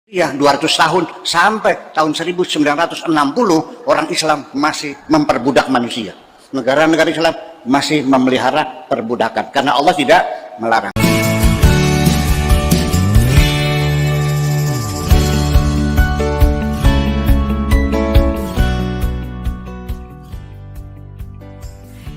Ya, 200 tahun sampai tahun 1960 orang Islam masih memperbudak manusia. Negara-negara Islam masih memelihara perbudakan karena Allah tidak melarang.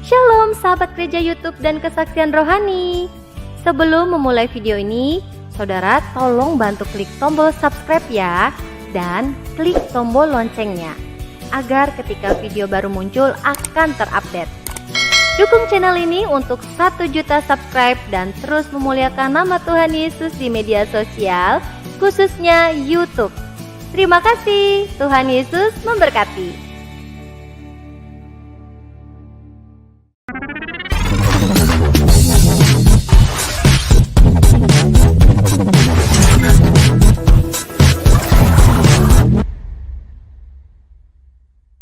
Shalom sahabat gereja YouTube dan kesaksian rohani. Sebelum memulai video ini, saudara tolong bantu klik tombol subscribe ya, dan klik tombol loncengnya agar ketika video baru muncul akan terupdate. Dukung channel ini untuk 1 juta subscribe dan terus memuliakan nama Tuhan Yesus di media sosial, khususnya YouTube. Terima kasih, Tuhan Yesus memberkati.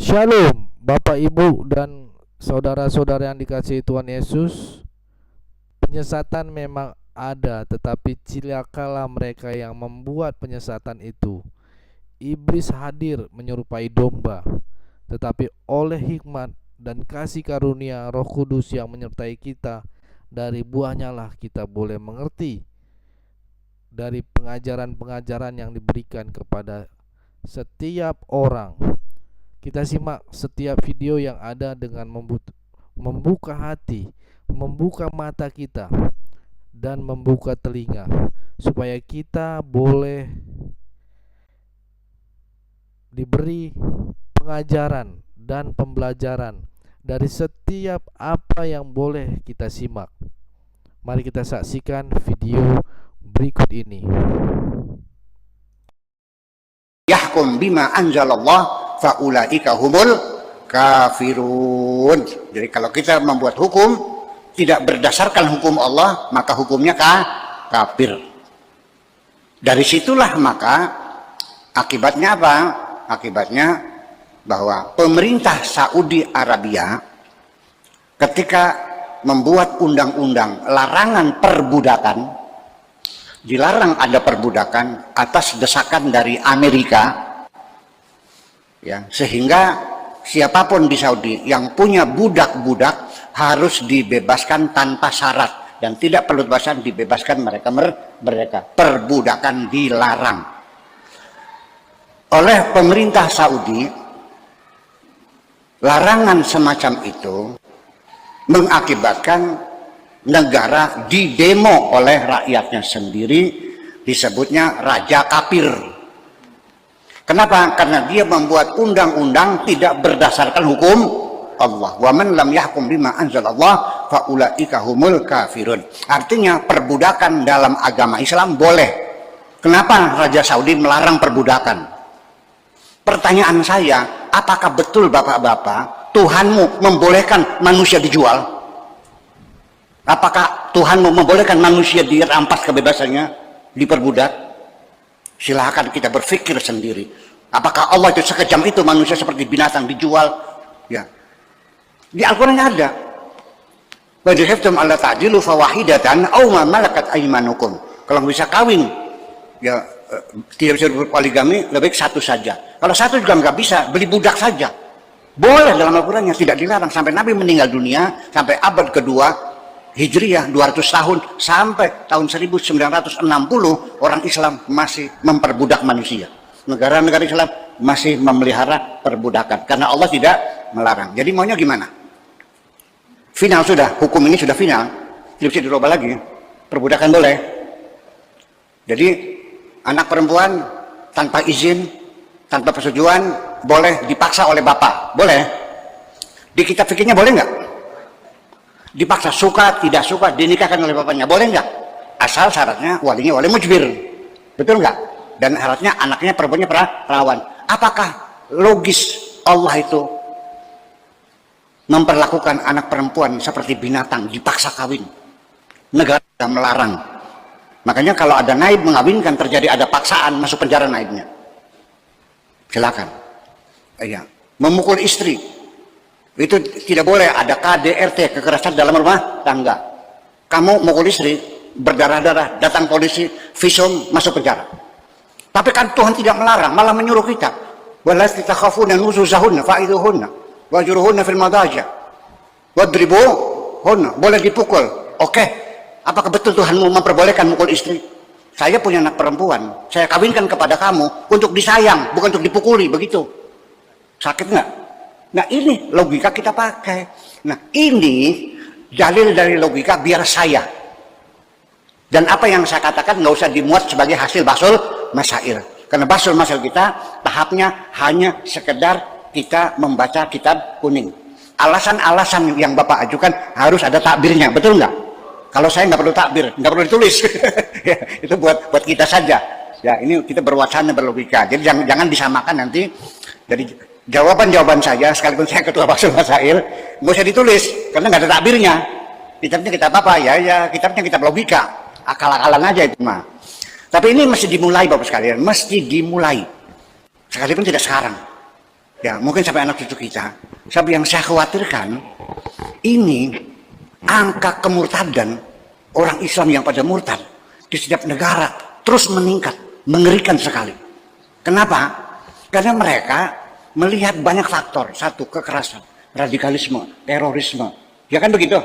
Shalom Bapak Ibu dan saudara-saudara yang dikasihi Tuhan Yesus. Penyesatan memang ada, tetapi celakalah mereka yang membuat penyesatan itu. Iblis hadir menyerupai domba, tetapi oleh hikmat dan kasih karunia Roh Kudus yang menyertai kita, dari buahnya lah kita boleh mengerti dari pengajaran-pengajaran yang diberikan kepada setiap orang. Kita simak setiap video yang ada dengan membuka hati, membuka mata kita, dan membuka telinga, supaya kita boleh diberi pengajaran dan pembelajaran dari setiap apa yang boleh kita simak. Mari kita saksikan video berikut ini. Yahkum bima anzalallah faulaika humul kafirun. Jadi kalau kita membuat hukum tidak berdasarkan hukum Allah, maka hukumnya kafir. Dari situlah maka akibatnya apa? Akibatnya bahwa pemerintah Saudi Arabia ketika membuat undang-undang larangan perbudakan, dilarang ada perbudakan atas desakan dari Amerika, ya, sehingga siapapun di Saudi yang punya budak-budak harus dibebaskan tanpa syarat dan tidak perlu bebaskan, dibebaskan mereka. Perbudakan dilarang oleh pemerintah Saudi. Larangan semacam itu mengakibatkan negara didemo oleh rakyatnya sendiri, disebutnya raja kafir. Kenapa? Karena dia membuat undang-undang tidak berdasarkan hukum Allah. Wa man lam yahkum bima anzalallah faulaika humul kafirun. Artinya perbudakan dalam agama Islam boleh. Kenapa Raja Saudi melarang perbudakan? Pertanyaan saya, apakah betul Bapak-bapak Tuhanmu membolehkan manusia dijual? Apakah Tuhanmu membolehkan manusia dirampas kebebasannya, diperbudak? Silahkan kita berpikir sendiri. Apakah Allah itu sekejam itu manusia seperti binatang dijual? Ya. Di Al-Quran ada. Wa khiftum alla ta'dilu fawahidatan aw ma malakat aymanukum. Kalau bisa kawin, ya tidak bisa berpoligami, lebih baik satu saja. Kalau satu juga nggak bisa, beli budak saja. Boleh dalam Al-Quran, yang tidak dilarang sampai Nabi meninggal dunia, sampai abad kedua Hijriah 200 tahun sampai tahun 1960 orang Islam masih memperbudak manusia. Negara-negara Islam masih memelihara perbudakan karena Allah tidak melarang. Jadi maunya gimana? Final sudah, hukum ini sudah final, tidak bisa dirubah lagi. Perbudakan boleh. Jadi anak perempuan tanpa izin, tanpa persetujuan boleh dipaksa oleh bapak, boleh. Di kitab fikihnya boleh nggak? Dipaksa, suka tidak suka, dinikahkan oleh bapaknya, boleh nggak? Asal syaratnya walinya wali mujbir, betul nggak? Dan syaratnya anaknya perempuannya perawan. Apakah logis Allah itu memperlakukan anak perempuan seperti binatang, dipaksa kawin? Negara sudah melarang. Makanya kalau ada naib mengawinkan, terjadi ada paksaan, masuk penjara naibnya. Silakan. Ya. Memukul istri itu tidak boleh, ada KDRT, kekerasan dalam rumah tangga. Kamu mukul istri, berdarah-darah, datang polisi, visum, masuk penjara. Tapi kan Tuhan tidak melarang, malah menyuruh kita. Walati takhafuna nusuzahunna fa'iduhunna wajruhunna fil madaja wadribuhunna. Boleh dipukul. Oke. Apakah betul Tuhan memperbolehkan mukul istri? Saya punya anak perempuan, saya kawinkan kepada kamu untuk disayang, bukan untuk dipukuli, begitu. Sakit nggak? Nah ini logika kita pakai. Nah ini dalil dari logika biar saya. Dan apa yang saya katakan nggak usah dimuat sebagai hasil basul masail. Karena basul masail kita tahapnya hanya sekedar kita membaca kitab kuning. Alasan-alasan yang Bapak ajukan harus ada takbirnya, betul nggak? Kalau saya nggak perlu takbir, nggak perlu ditulis. Ya, itu buat kita saja. Ya ini kita berwacana berlogika. Jadi jangan disamakan nanti. Jadi jawaban saya sekalipun saya ketua basul masail nggak usah ditulis karena nggak ada takbirnya. Kitabnya kitab apa ya kitabnya kitab logika. Akal-akalan aja itu mah. Tapi ini mesti dimulai Bapak sekalian, mesti dimulai. Sekalipun tidak sekarang. Ya, mungkin sampai anak cucu kita. Tapi yang saya khawatirkan ini angka kemurtadan orang Islam yang pada murtad di setiap negara terus meningkat, mengerikan sekali. Kenapa? Karena mereka melihat banyak faktor. Satu, kekerasan, radikalisme, terorisme. Ya kan begitu?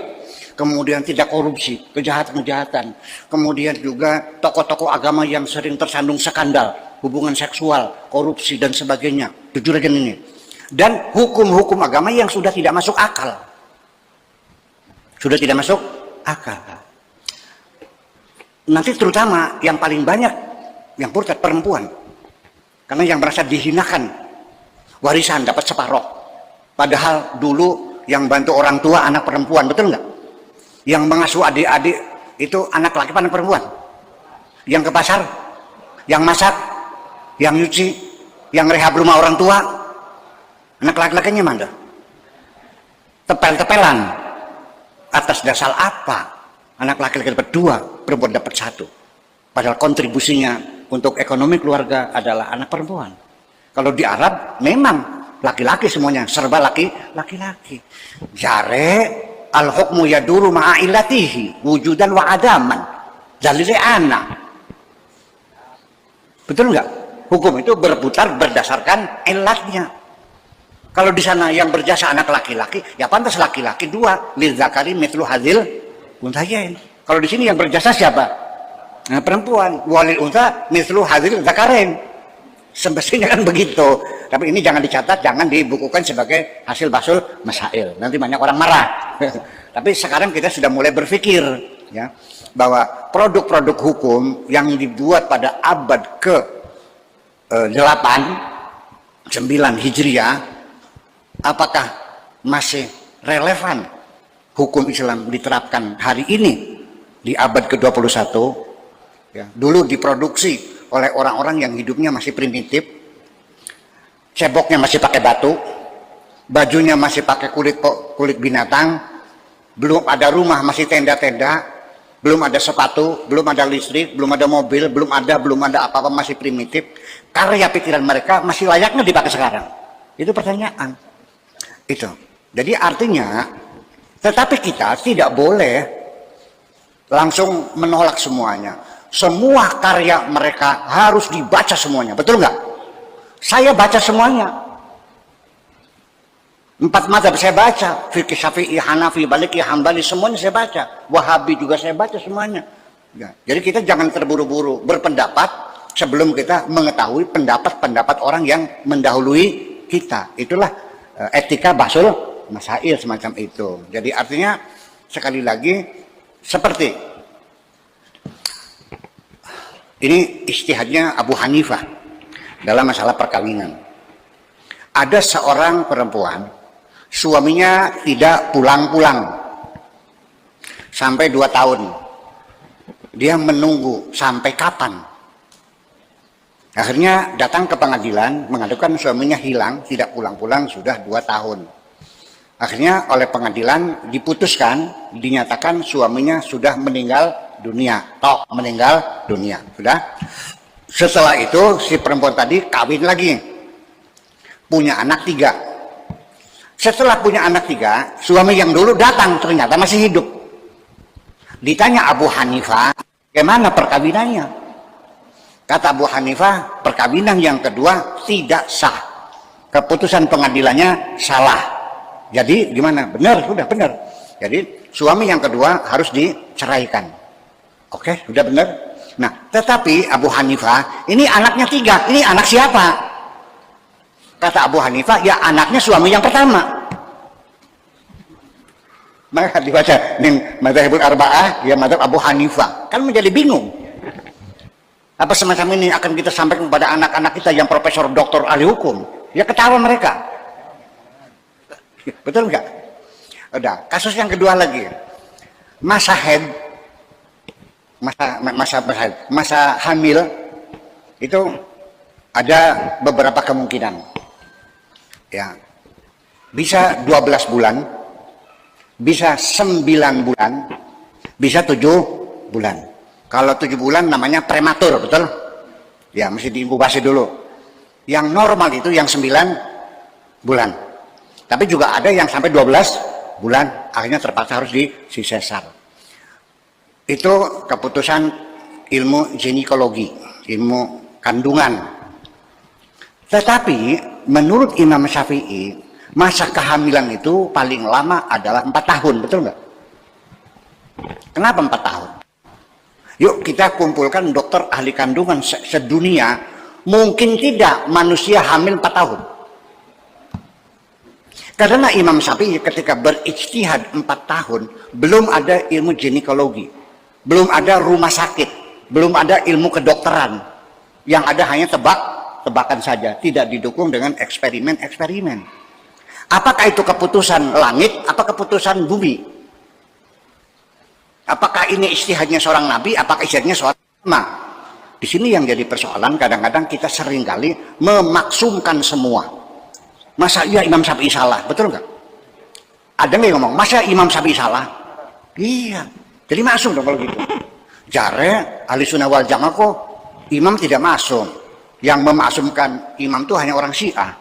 Kemudian tidak korupsi, kejahatan-kejahatan. Kemudian juga tokoh-tokoh agama yang sering tersandung skandal, hubungan seksual, korupsi, dan sebagainya. Jujur aja ini. Dan hukum-hukum agama yang sudah tidak masuk akal. Sudah tidak masuk akal. Nanti terutama yang paling banyak yang murtad perempuan. Karena yang merasa dihinakan, warisan dapat separoh. Padahal dulu yang bantu orang tua anak perempuan, betul nggak? Yang mengasuh adik-adik itu anak laki anak perempuan. Yang ke pasar, yang masak, yang nyuci, yang rehab rumah orang tua, anak laki-lakinya mana? Tepel-tepelan. Atas dasar apa? Anak laki-laki dapat 2, perempuan dapat 1. Padahal kontribusinya untuk ekonomi keluarga adalah anak perempuan. Kalau di Arab memang laki-laki semuanya, serba laki-laki. Jare al-hukmu yaduru ma'ilatihi wujudan wa adaman. Dalilnya anak. Betul nggak? Hukum itu berputar berdasarkan ilatnya. Kalau di sana yang berjasa anak laki-laki, ya pantas laki-laki 2. Lil zakari mithlu hadzil unthayain. Kalau di sini yang berjasa siapa? Nah, perempuan. Walil untha mithlu hadzil zakarin. Semestinya kan begitu. Tapi ini jangan dicatat, jangan dibukukan sebagai hasil basul masail. Nanti banyak orang marah. Tapi sekarang kita sudah mulai berpikir ya bahwa produk-produk hukum yang dibuat pada abad ke-8, 9 Hijriah, apakah masih relevan hukum Islam diterapkan hari ini di abad ke-21? Ya, dulu diproduksi oleh orang-orang yang hidupnya masih primitif, ceboknya masih pakai batu, bajunya masih pakai kulit binatang, belum ada rumah, masih tenda-tenda, belum ada sepatu, belum ada listrik, belum ada mobil, belum ada apa-apa, masih primitif. Karya pikiran mereka masih layaknya dipakai sekarang. Itu pertanyaan. Itu. Jadi artinya, tetapi kita tidak boleh langsung menolak semuanya. Semua karya mereka harus dibaca semuanya, betul nggak? Saya baca semuanya. 4 mazhab saya baca, fikih Syafi'i, Hanafi, Maliki, Hambali, semuanya saya baca. Wahabi juga saya baca semuanya. Ya, jadi kita jangan terburu-buru berpendapat sebelum kita mengetahui pendapat-pendapat orang yang mendahului kita. Itulah etika basul masail semacam itu. Jadi artinya sekali lagi seperti ini ijtihadnya Abu Hanifah dalam masalah perkawinan. Ada seorang perempuan, suaminya tidak pulang-pulang sampai 2 tahun. Dia menunggu sampai kapan. Akhirnya datang ke pengadilan mengadukan suaminya hilang, tidak pulang-pulang sudah 2 tahun. Akhirnya oleh pengadilan diputuskan, dinyatakan suaminya sudah meninggal dunia, meninggal dunia, sudah. Setelah itu si perempuan tadi kawin lagi, punya anak 3. Setelah punya anak 3, suami yang dulu datang ternyata masih hidup. Ditanya Abu Hanifah, bagaimana perkawinannya? Kata Abu Hanifah, perkawinan yang kedua tidak sah. Keputusan pengadilannya salah. Jadi gimana? Benar, sudah benar. Jadi suami yang kedua harus diceraikan. Oke, sudah benar. Nah, tetapi Abu Hanifah, ini anaknya 3. Ini anak siapa? Kata Abu Hanifah, ya anaknya suami yang pertama. Maka dibaca nih Madzhabul Arba'ah, ya madzhab Abu Hanifah. Kan menjadi bingung. Apa semacam ini akan kita sampaikan kepada anak-anak kita yang profesor, doktor, ahli hukum? Ya ketawa mereka. Betul nggak? Udah, kasus yang kedua lagi. Masa haid, masa hamil itu ada beberapa kemungkinan. Ya. Bisa 12 bulan, bisa 9 bulan, bisa 7 bulan. Kalau 7 bulan namanya prematur, betul? Ya, mesti diinkubasi dulu. Yang normal itu yang 9 bulan. Tapi juga ada yang sampai 12 bulan, akhirnya terpaksa harus disesar. Itu keputusan ilmu ginekologi, ilmu kandungan. Tetapi menurut Imam Syafi'i, masa kehamilan itu paling lama adalah 4 tahun, betul nggak? Kenapa 4 tahun? Yuk kita kumpulkan dokter ahli kandungan sedunia, mungkin tidak manusia hamil 4 tahun. Karena Imam Syafi'i ketika berijtihad 4 tahun, belum ada ilmu ginekologi, belum ada rumah sakit, belum ada ilmu kedokteran. Yang ada hanya tebakan saja, tidak didukung dengan eksperimen-eksperimen. Apakah itu keputusan langit, apa keputusan bumi? Apakah ini ijtihadnya seorang nabi, apakah ijtihadnya seorang ulama? Di sini yang jadi persoalan, kadang-kadang kita seringkali memaksumkan semua. Masa iya Imam Syafi'i salah, betul nggak? Ada nggak yang ngomong, masa Imam Syafi'i salah? Iya, jadi maksum dong kalau gitu. Jare ahli sunnah wal jamaah kok imam tidak maksum. Yang memaksumkan imam itu hanya orang Syiah.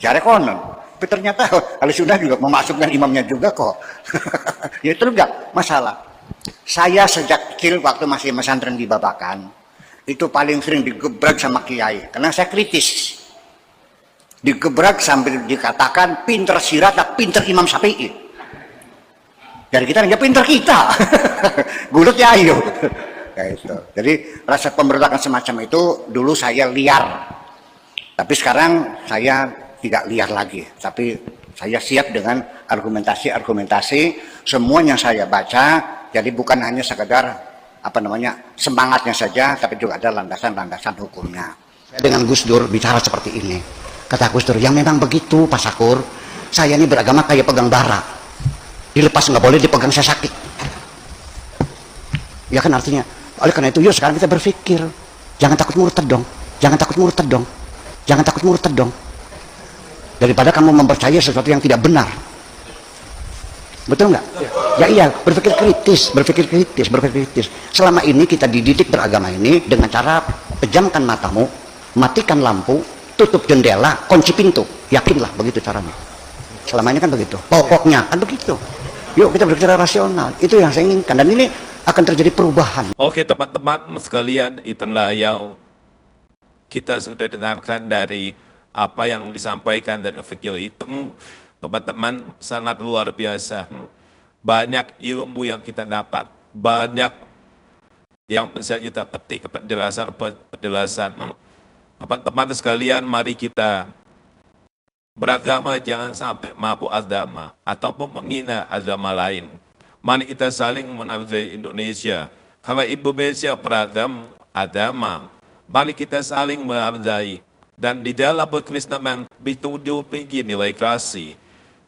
Jare konon. Tapi ternyata ahli sunnah juga memaksumkan imamnya juga kok. Ya itu enggak masalah. Saya sejak kecil waktu masih pesantren di Babakan, itu paling sering digebrak sama kiai, karena saya kritis. Digebrak sambil dikatakan pinter Sirata, pinter Imam Syafi'i. Dari kita ya pinter kita. Gulut ya ayo. Ya itu. Jadi rasa pemberontakan semacam itu dulu saya liar. Tapi sekarang saya tidak liar lagi. Tapi saya siap dengan argumentasi-argumentasi semuanya saya baca. Jadi bukan hanya sekedar semangatnya saja, tapi juga ada landasan-landasan hukumnya. Saya dengan Gus Dur bicara seperti ini. Kata Gus Dur, yang memang begitu Pak Sakur, saya ini beragama kayak pegang bara. Dilepas nggak boleh, dipegang saya sakit. Ya kan artinya, oleh karena itu yuk sekarang kita berpikir, jangan takut murtad dong, jangan takut murtad dong, jangan takut murtad dong. Daripada kamu mempercayai sesuatu yang tidak benar. Betul nggak? Ya iya, berpikir kritis, berpikir kritis, berpikir kritis. Selama ini kita dididik beragama ini dengan cara pejamkan matamu, matikan lampu, tutup jendela, kunci pintu. Yakinlah begitu caranya. Selama ini kan begitu. Pokoknya kan begitu. Yuk kita berbicara rasional. Itu yang saya inginkan. Dan ini akan terjadi perubahan. Oke teman-teman sekalian, itulah yang kita sudah dengarkan dari apa yang disampaikan dari fikir itu. Teman-teman sangat luar biasa. Banyak ilmu yang kita dapat. Banyak yang bisa kita petik penjelasan. Teman-teman sekalian, mari kita beragama jangan sampai mabuk agama ataupun menghina agama lain. Mari kita saling menghargai Indonesia. Karena Indonesia beragam agama. Mari kita saling menghargai. Dan di dalam berkristenan dituduh tinggi nilai kasih.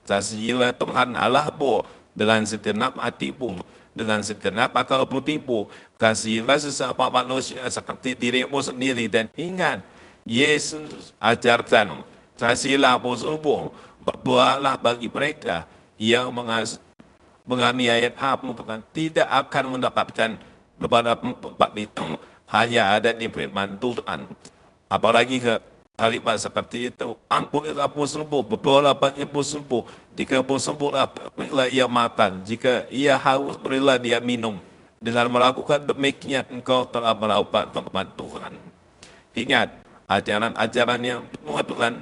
Kasihlah Tuhan Allahmu dengan segenap hatimu, dengan segenap akal budimu. Kasihlah sesama manusia seperti dirimu sendiri. Dan ingat, Yesus ajarkan, kasihlah musuhmu, berbuatlah bagi mereka yang menganiaya kamu, bukan tidak akan mendapatkan kepada tempat itu. Hanya ada di firman Tuhan. Apalagi ke kalimat seperti itu, ampunilah musuhmu, berdoalah bagi musuhmu. Jika musuhmu berilah ia makan, jika ia haus berilah dia minum. Dengan melakukan demikian engkau telah melakukan firman Tuhan. Ingat, ajaran-ajaran yang penuh dengan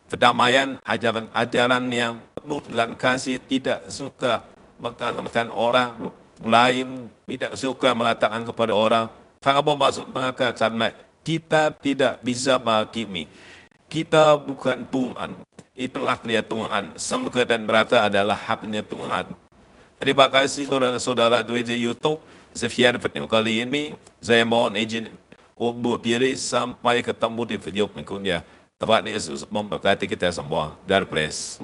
kedamaian, ajaran-ajaran yang penuh dengan kasih, tidak suka mengatakan orang lain, tidak suka mengatakan kepada orang. Sangat bermaksud mengatakan kita tidak bisa menghakimi. Kita bukan Tuhan. Itulah dia Tuhan. Surga dan neraka adalah haknya Tuhan. Terima kasih saudara-saudara di YouTube. Sekian video kali ini. Saya mohon izin undur diri sampai ketemu di video berikutnya. Tuhan Yesus memberkati kita semua. God bless.